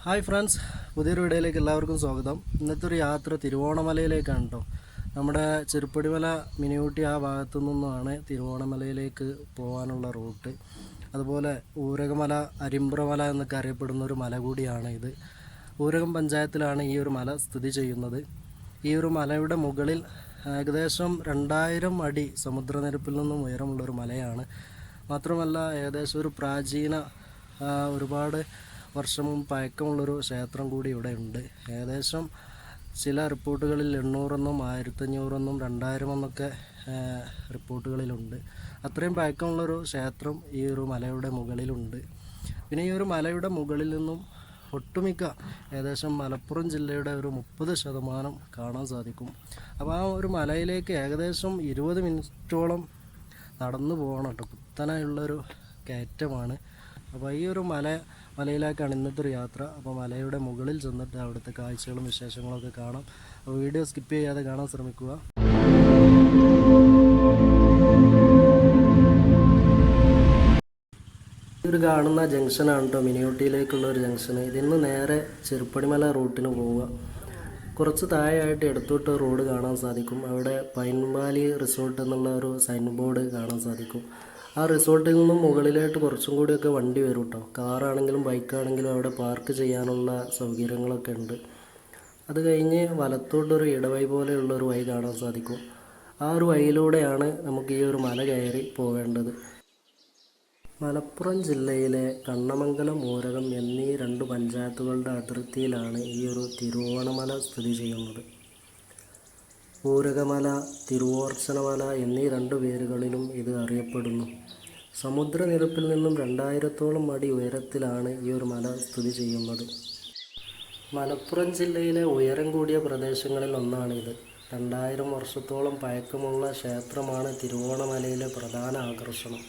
Hi friends, പുതിയൊരു വീഡിയോയിലേക്ക് എല്ലാവർക്കും സ്വാഗതം. ഇന്നത്തെ ഒരു യാത്ര തിരുവോണമലയിലേക്കാണ് കേട്ടോ. നമ്മുടെ ചെറുപ്പടിമല മിനിയൂട്ടി ആ ഭാഗത്തു നിന്നുമാണ് തിരുവോണമലയിലേക്ക് പോകാനുള്ള റൂട്ട്. അതുപോലെ ഊരകമല, അരിമ്പ്ര മല എന്നൊക്കെ അറിയപ്പെടുന്ന ഒരു മല കൂടിയാണ് ഇത്. ഊരകം പഞ്ചായത്തിലാണ് ഈ ഒരു മല സ്ഥിതി ചെയ്യുന്നത്. ഈ ഒരു മലയുടെ മുകളിൽ ഏകദേശം 2000 അടി സമുദ്രനിരപ്പിൽ നിന്നും ഉയരമുള്ളൊരു മലയാണ്. മാത്രമല്ല ഏകദേശം ഒരു പ്രാചീന ഒരുപാട് വർഷം പഴക്കമുള്ളൊരു ക്ഷേത്രം കൂടി ഇവിടെ ഉണ്ട്. ഏകദേശം ചില റിപ്പോർട്ടുകളിൽ 800 എന്നും 1500 എന്നും 2000 എന്നൊക്കെ റിപ്പോർട്ടുകളിലുണ്ട്. അത്രയും പഴക്കമുള്ളൊരു ക്ഷേത്രം ഈ ഒരു മലയുടെ മുകളിലുണ്ട്. പിന്നെ ഈ ഒരു മലയുടെ മുകളിൽ നിന്നും ഒട്ടുമിക്ക ഏകദേശം മലപ്പുറം ജില്ലയുടെ ഒരു 30% കാണാൻ സാധിക്കും. അപ്പോൾ ആ ഒരു മലയിലേക്ക് ഏകദേശം 20 മിനിറ്റോളം നടന്നു പോകണം കേട്ടോ. കുത്തനെയുള്ളൊരു കയറ്റമാണ്. അപ്പോൾ ഈ ഒരു മലയിലേക്കാണ് ഇന്നത്തെ ഒരു യാത്ര. അപ്പോൾ മലയുടെ മുകളിൽ ചെന്നിട്ട് അവിടുത്തെ കാഴ്ചകളും വിശേഷങ്ങളൊക്കെ കാണാം. അപ്പോൾ വീഡിയോ സ്കിപ്പ് ചെയ്യാതെ കാണാൻ ശ്രമിക്കുക. ഒരു കാണുന്ന ജംഗ്ഷനാണ് കേട്ടോ മിനിയൂട്ടിയിലേക്കുള്ള ഒരു ജംഗ്ഷന്. ഇതിന്ന് നേരെ ചെറുപ്പടിമല റൂട്ടിന് പോവുക. കുറച്ച് താഴെയായിട്ട് ഇടത്തോട്ട് റോഡ് കാണാൻ സാധിക്കും. അവിടെ പൈൻവാലി റിസോർട്ട് എന്നുള്ള ഒരു സൈൻ ബോർഡ് കാണാൻ സാധിക്കും. ആ റിസോർട്ടിൽ നിന്നും മുകളിലായിട്ട് കുറച്ചും കൂടിയൊക്കെ വണ്ടി വരും കേട്ടോ. കാറാണെങ്കിലും ബൈക്കാണെങ്കിലും അവിടെ പാർക്ക് ചെയ്യാനുള്ള സൗകര്യങ്ങളൊക്കെ ഉണ്ട്. അത് കഴിഞ്ഞ് വലത്തോട്ടൊരു ഇടവഴി പോലെയുള്ളൊരു വഴി കാണാൻ സാധിക്കും. ആ ഒരു വഴിയിലൂടെയാണ് നമുക്ക് ഈ ഒരു മല കയറി പോവേണ്ടത്. മലപ്പുറം ജില്ലയിലെ കണ്ണമംഗലം, ഊരകം എന്നീ 2 പഞ്ചായത്തുകളുടെ അതിർത്തിയിലാണ് ഈ ഒരു തിരുവോണമല സ്ഥിതി ചെയ്യുന്നത്. ഊരകമല, തിരുവോർച്ചനമല എന്നീ 2 പേരുകളിലും ഇത് അറിയപ്പെടുന്നു. സമുദ്രനിരപ്പിൽ നിന്നും 2000-ഓളം അടി ഉയരത്തിലാണ് ഈ ഒരു മല സ്ഥിതി ചെയ്യുന്നത്. മലപ്പുറം ജില്ലയിലെ ഉയരം കൂടിയ പ്രദേശങ്ങളിൽ ഒന്നാണിത്. 2000 വർഷത്തോളം പഴക്കമുള്ള ക്ഷേത്രമാണ് തിരുവോണമലയിലെ പ്രധാന ആകർഷണം.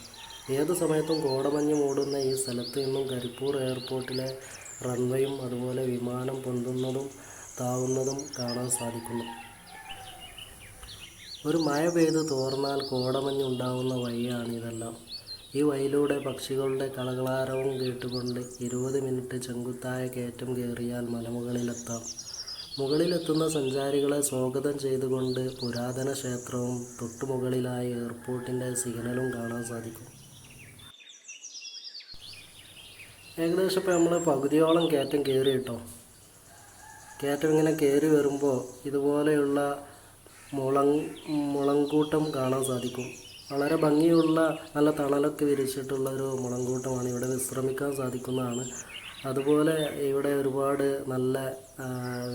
ഏതു സമയത്തും കോടമഞ്ഞ് മൂടുന്ന ഈ സ്ഥലത്ത് നിന്നും കരിപ്പൂർ എയർപോർട്ടിലെ റൺവേയും അതുപോലെ വിമാനം പൊന്തുന്നതും താവുന്നതും കാണാൻ സാധിക്കുന്നു. ഒരു മഴ പെയ്ത് തോർന്നാൽ കോടമഞ്ഞുണ്ടാവുന്ന വഴിയാണ് ഇതെല്ലാം. ഈ വഴിയിലൂടെ പക്ഷികളുടെ കളകളാരവും കേട്ടുകൊണ്ട് 20 മിനിറ്റ് ചെങ്കുത്തായ കയറ്റം കയറിയാൽ മലമുകളിലെത്താം. മുകളിലെത്തുന്ന സഞ്ചാരികളെ സ്വാഗതം ചെയ്തുകൊണ്ട് പുരാതന ക്ഷേത്രവും തൊട്ടുമുകളിലായി എയർപോർട്ടിൻ്റെ സിഗ്നലും കാണാൻ സാധിക്കും. ഏകദേശം ഇപ്പോൾ നമ്മൾ പകുതിയോളം കയറ്റം കയറി കേട്ടോ. കയറ്റം ഇങ്ങനെ കയറി വരുമ്പോൾ ഇതുപോലെയുള്ള മുളങ്കൂട്ടം കാണാൻ സാധിക്കും. വളരെ ഭംഗിയുള്ള നല്ല തണലൊക്കെ വിരിച്ചിട്ടുള്ള ഒരു മുളങ്കൂട്ടമാണ്. ഇവിടെ വിശ്രമിക്കാൻ സാധിക്കുന്നതാണ്. അതുപോലെ ഇവിടെ ഒരുപാട് നല്ല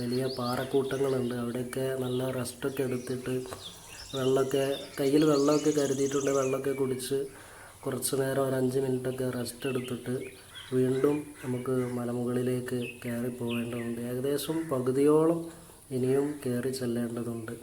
വലിയ പാറക്കൂട്ടങ്ങളുണ്ട്. അവിടെയൊക്കെ നല്ല റെസ്റ്റൊക്കെ എടുത്തിട്ട് കയ്യിൽ വെള്ളമൊക്കെ കരുതിയിട്ടുണ്ട്. വെള്ളമൊക്കെ കുടിച്ച് കുറച്ച് നേരം ഒരു 5 മിനിറ്റൊക്കെ റെസ്റ്റ് എടുത്തിട്ട് വീണ്ടും നമുക്ക് മലമുകളിലേക്ക് കയറി പോകേണ്ടതുണ്ട്. ഏകദേശം പകുതിയോളം ഇനിയും കയറി ചെല്ലേണ്ടതുണ്ട്.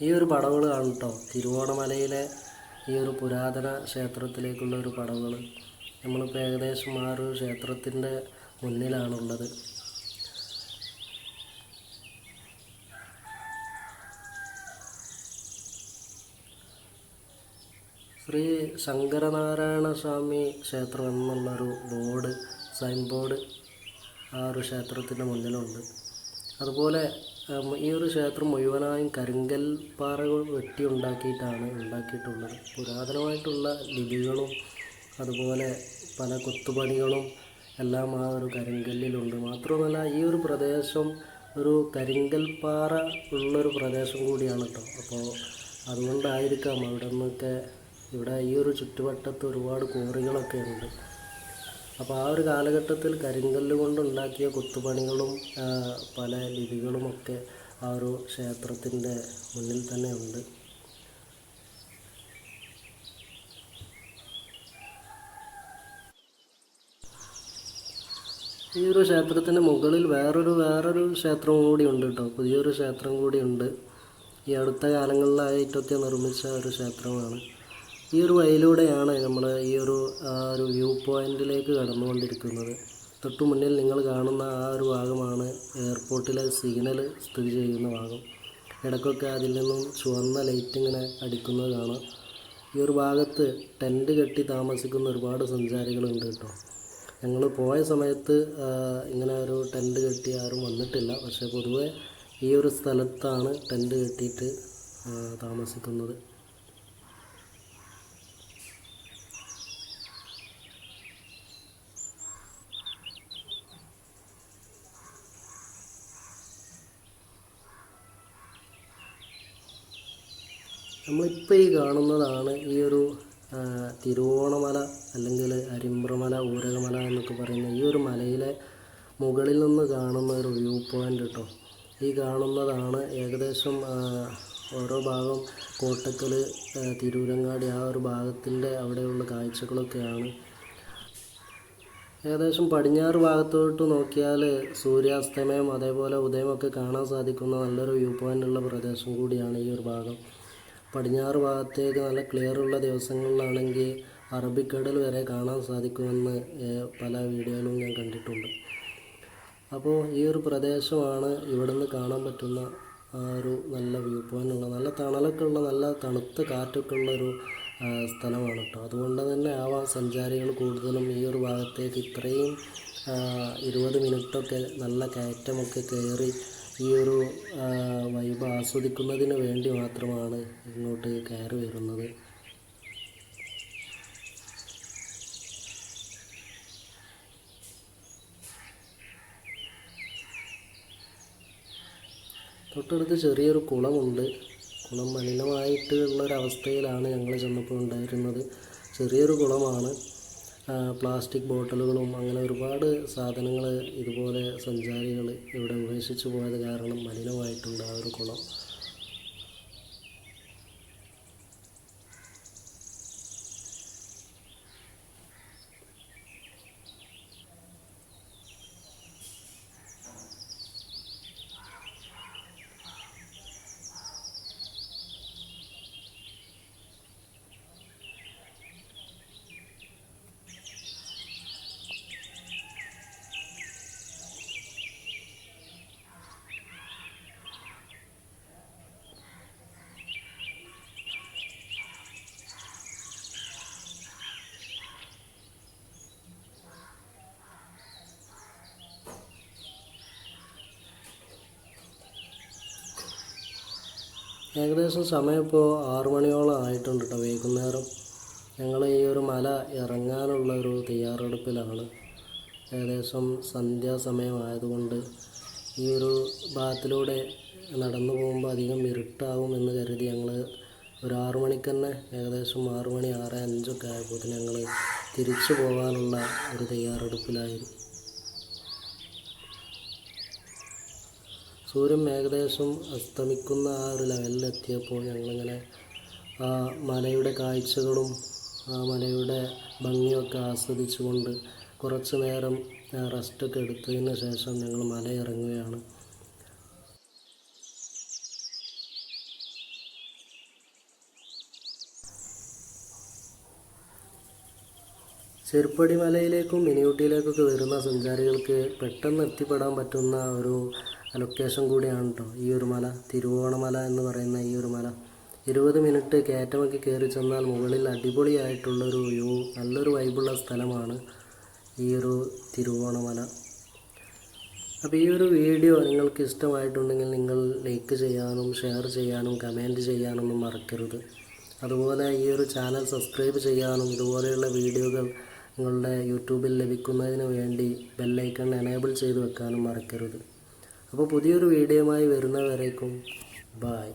ഈ ഒരു പടവുകളാണ് കേട്ടോ തിരുവോണമലയിലെ ഈ ഒരു പുരാതന ക്ഷേത്രത്തിലേക്കുള്ള ഒരു പടവുകൾ. നമ്മളിപ്പോൾ ഏകദേശം ആ ഒരു ക്ഷേത്രത്തിൻ്റെ മുന്നിലാണുള്ളത്. ശ്രീ ശങ്കരനാരായണ സ്വാമി ക്ഷേത്രം എന്നുള്ളൊരു സൈൻ ബോർഡ് ആ ഒരു ക്ഷേത്രത്തിൻ്റെ മുന്നിലുണ്ട്. അതുപോലെ ഈ ഒരു ക്ഷേത്രം മുഴുവനായും കരിങ്കൽ പാറകൾ വെട്ടി ഉണ്ടാക്കിയിട്ടുള്ളത്. പുരാതനമായിട്ടുള്ള ലിപികളും അതുപോലെ പല കൊത്തുപണികളും എല്ലാം ആ ഒരു കരിങ്കല്ലിലുണ്ട്. മാത്രമല്ല ഈ ഒരു പ്രദേശം ഒരു കരിങ്കൽ പാറ ഉള്ളൊരു പ്രദേശം കൂടിയാണ് കേട്ടോ. അപ്പോൾ അതുകൊണ്ടായിരിക്കാം ഇവിടെ ഈ ഒരു ചുറ്റുവട്ടത്ത് ഒരുപാട് കോറികളൊക്കെ ഉണ്ട്. അപ്പോൾ ആ ഒരു കാലഘട്ടത്തിൽ കരിങ്കല്ല് കൊണ്ടുണ്ടാക്കിയ കൊത്തുപണികളും പല ലിപികളുമൊക്കെ ആ ഒരു ക്ഷേത്രത്തിൻ്റെ മുന്നിൽ തന്നെ ഉണ്ട്. ഈ ഒരു ക്ഷേത്രത്തിൻ്റെ മുകളിൽ വേറൊരു ക്ഷേത്രം കൂടി ഉണ്ട് കേട്ടോ. പുതിയൊരു ക്ഷേത്രം കൂടി ഉണ്ട്. ഈ അടുത്ത കാലങ്ങളിലായിട്ടൊക്കെ നിർമ്മിച്ച ഒരു ക്ഷേത്രമാണ്. ഈ ഒരു വഴിയിലൂടെയാണ് നമ്മൾ ഈ ഒരു വ്യൂ പോയിന്റിലേക്ക് കടന്നുകൊണ്ടിരിക്കുന്നത്. തൊട്ടു മുന്നിൽ നിങ്ങൾ കാണുന്ന ആ ഒരു ഭാഗമാണ് എയർപോർട്ടിലെ സിഗ്നൽ സ്ഥിതി ചെയ്യുന്ന ഭാഗം. ഇടയ്ക്കൊക്കെ അതിൽ നിന്നും ചുവന്ന ലൈറ്റ് ഇങ്ങനെ അടിക്കുന്നത് കാണാം. ഈ ഒരു ഭാഗത്ത് ടെൻറ്റ് കെട്ടി താമസിക്കുന്ന ഒരുപാട് സഞ്ചാരികളുണ്ട് കേട്ടോ. ഞങ്ങൾ പോയ സമയത്ത് ഇങ്ങനെ ഒരു ടെൻറ്റ് കെട്ടി ആരും വന്നിട്ടില്ല. പക്ഷേ പൊതുവെ ഈ ഒരു സ്ഥലത്താണ് ടെൻറ്റ് കെട്ടിയിട്ട് താമസിക്കുന്നത്. നമ്മളിപ്പോൾ ഈ കാണുന്നതാണ് ഈ ഒരു തിരുവോണമല അല്ലെങ്കിൽ അരിമ്പ്രമല, ഊരകമല എന്നൊക്കെ പറയുന്ന ഈ ഒരു മലയിലെ മുകളിൽ നിന്ന് കാണുന്ന ഒരു വ്യൂ പോയിൻ്റ് കേട്ടോ. ഈ കാണുന്നതാണ് ഏകദേശം ഓരോ ഭാഗം കോട്ടക്കൽ, തിരൂരങ്ങാടി ആ ഒരു ഭാഗത്തിൻ്റെ അവിടെയുള്ള കാഴ്ചകളൊക്കെയാണ്. ഏകദേശം പടിഞ്ഞാറ് ഭാഗത്തോട്ട് നോക്കിയാൽ സൂര്യാസ്തമയം അതേപോലെ ഉദയമൊക്കെ കാണാൻ സാധിക്കുന്ന നല്ലൊരു വ്യൂ പോയിൻ്റുള്ള പ്രദേശം കൂടിയാണ് ഈ ഒരു ഭാഗം. പടിഞ്ഞാറ് ഭാഗത്തേക്ക് നല്ല ക്ലിയറുള്ള ദിവസങ്ങളിലാണെങ്കിൽ അറബിക്കടൽ വരെ കാണാൻ സാധിക്കുമെന്ന് പല വീഡിയോയിലും ഞാൻ കണ്ടിട്ടുണ്ട്. അപ്പോൾ ഈ ഒരു പ്രദേശമാണ് ഇവിടുന്ന് കാണാൻ പറ്റുന്ന ഒരു നല്ല വ്യൂ പോയിൻ്റുള്ള, നല്ല തണലൊക്കെ ഉള്ള, നല്ല തണുത്ത കാറ്റൊക്കെ ഉള്ളൊരു സ്ഥലമാണ് കേട്ടോ. അതുകൊണ്ട് തന്നെ ആവാം സഞ്ചാരികൾ കൂടുതലും ഈ ഒരു ഭാഗത്തേക്ക് ഇത്രയും 20 മിനിറ്റൊക്കെ നല്ല കയറ്റമൊക്കെ കയറി ഈ ഒരു വൈബ് ആസ്വദിക്കുന്നതിന് വേണ്ടി മാത്രമാണ് ഇങ്ങോട്ട് കയറി വരുന്നത്. തൊട്ടടുത്ത് ചെറിയൊരു കുളമുണ്ട്. കുളം മലിനമായിട്ടുള്ളൊരവസ്ഥയിലാണ് ഞങ്ങൾ ചെന്നപ്പോൾ ഉണ്ടായിരുന്നത്. ചെറിയൊരു കുളമാണ്. പ്ലാസ്റ്റിക് ബോട്ടിലുകളും അങ്ങനെ ഒരുപാട് സാധനങ്ങൾ ഇതുപോലെ സഞ്ചാരികൾ ഇവിടെ ഉപേക്ഷിച്ച് പോയത് കാരണം മലിനമായിട്ടുണ്ട് ആ ഒരു കുളം. ഏകദേശം സമയം ഇപ്പോൾ 6 മണിയോളം ആയിട്ടുണ്ട് കേട്ടോ. വൈകുന്നേരം ഞങ്ങൾ ഈ ഒരു മല ഇറങ്ങാനുള്ള ഒരു തയ്യാറെടുപ്പിലാണ്. ഏകദേശം സന്ധ്യാസമയമായതുകൊണ്ട് ഈ ഒരു ഭാഗത്തിലൂടെ നടന്നു പോകുമ്പോൾ അധികം ഇരുട്ടാവുമെന്ന് കരുതി ഞങ്ങൾ ഒരു 6 മണിക്ക് തന്നെ, ഏകദേശം 6 മണി 6:05 ആയപ്പോൾ ഞങ്ങൾ തിരിച്ചു പോകാനുള്ള ഒരു തയ്യാറെടുപ്പിലായിരുന്നു. സൂര്യൻ ഏകദേശം അസ്തമിക്കുന്ന ആ ഒരു ലെവലിലെത്തിയപ്പോൾ ഞങ്ങളിങ്ങനെ ആ മലയുടെ കാഴ്ചകളും ആ മലയുടെ ഭംഗിയൊക്കെ ആസ്വദിച്ചുകൊണ്ട് കുറച്ച് നേരം റെസ്റ്റൊക്കെ എടുത്തതിന് ശേഷം ഞങ്ങൾ മല ഇറങ്ങുകയാണ്. ചെരുപ്പടിമലയിലേക്കും മിനിയൂട്ടിയിലേക്കൊക്കെ വരുന്ന സഞ്ചാരികൾക്ക് പെട്ടെന്ന് എത്തിപ്പെടാൻ പറ്റുന്ന ഒരു ലൊക്കേഷൻ കൂടിയാണ് കേട്ടോ ഈ ഒരു മല. തിരുവോണമല എന്ന് പറയുന്ന ഈ ഒരു മല 20 മിനിറ്റ് കയറ്റമൊക്കെ കയറി ചെന്നാൽ മുകളിൽ അടിപൊളിയായിട്ടുള്ളൊരു വ്യൂ, നല്ലൊരു വൈബുള്ള സ്ഥലമാണ് ഈ ഒരു തിരുവോണമല. അപ്പോൾ ഈ ഒരു വീഡിയോ നിങ്ങൾക്ക് ഇഷ്ടമായിട്ടുണ്ടെങ്കിൽ നിങ്ങൾ ലൈക്ക് ചെയ്യാനും ഷെയർ ചെയ്യാനും കമൻറ്റ് ചെയ്യാനൊന്നും മറക്കരുത്. അതുപോലെ ഈ ഒരു ചാനൽ സബ്സ്ക്രൈബ് ചെയ്യാനും ഇതുപോലെയുള്ള വീഡിയോകൾ നിങ്ങളുടെ യൂട്യൂബിൽ ലഭിക്കുന്നതിന് വേണ്ടി ബെല്ലൈക്കൺ എനേബിൾ ചെയ്ത് വെക്കാനും മറക്കരുത്. അപ്പോൾ പുതിയൊരു വീഡിയോയുമായി വരുന്നവരേക്കും ബായ്.